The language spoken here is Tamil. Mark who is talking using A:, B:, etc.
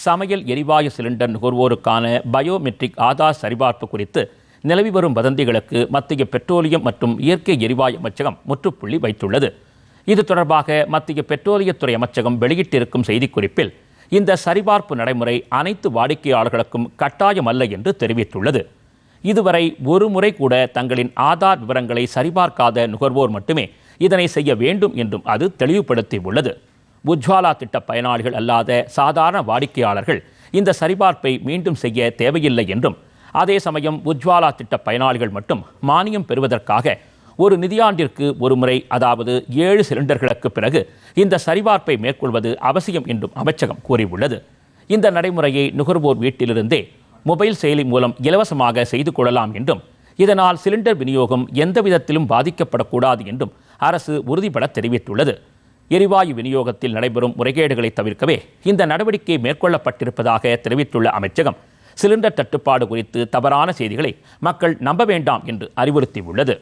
A: சமையல் எரிவாயு சிலிண்டர் நுகர்வோருக்கான பயோமெட்ரிக் ஆதார் சரிபார்ப்பு குறித்து நிலவி வரும் வதந்திகளுக்கு மத்திய பெட்ரோலியம் மற்றும் இயற்கை எரிவாயு அமைச்சகம் முற்றுப்புள்ளி வைத்துள்ளது. இது தொடர்பாக மத்திய பெட்ரோலியத்துறை அமைச்சகம் வெளியிட்டிருக்கும் செய்திக்குறிப்பில் இந்த சரிபார்ப்பு நடைமுறை அனைத்து வாடிக்கையாளர்களுக்கும் கட்டாயமல்ல என்று தெரிவித்துள்ளது. இதுவரை ஒரு முறை கூட தங்களின் ஆதார் விவரங்களை சரிபார்க்காத நுகர்வோர் மட்டுமே இதனை செய்ய வேண்டும் என்றும் அது தெளிவுபடுத்தியுள்ளது. உஜ்வாலா திட்ட பயனாளிகள் அல்லாத சாதாரண வாடிக்கையாளர்கள் இந்த சரிபார்ப்பை மீண்டும் செய்ய தேவையில்லை என்றும், அதே சமயம் உஜ்வாலா திட்ட பயனாளிகள் மட்டும் மானியம் பெறுவதற்காக ஒரு நிதியாண்டிற்கு ஒரு முறை, அதாவது 7 சிலிண்டர்களுக்கு பிறகு இந்த சரிபார்ப்பை மேற்கொள்வது அவசியம் என்றும் அமைச்சகம் கூறியுள்ளது. இந்த நடைமுறையை நுகர்வோர் வீட்டிலிருந்தே மொபைல் செயலி மூலம் இலவசமாக செய்து கொள்ளலாம் என்றும், இதனால் சிலிண்டர் விநியோகம் எந்த விதத்திலும் பாதிக்கப்படக்கூடாது என்றும் அரசு உறுதிபட தெரிவித்துள்ளது. எரிவாயு விநியோகத்தில் நடைபெறும் முறைகேடுகளை தவிர்க்கவே இந்த நடவடிக்கை மேற்கொள்ளப்பட்டிருப்பதாக தெரிவித்துள்ள அமைச்சகம், சிலிண்டர் தட்டுப்பாடு குறித்து தவறான செய்திகளை மக்கள் நம்ப வேண்டாம் என்று அறிவுறுத்தியுள்ளது.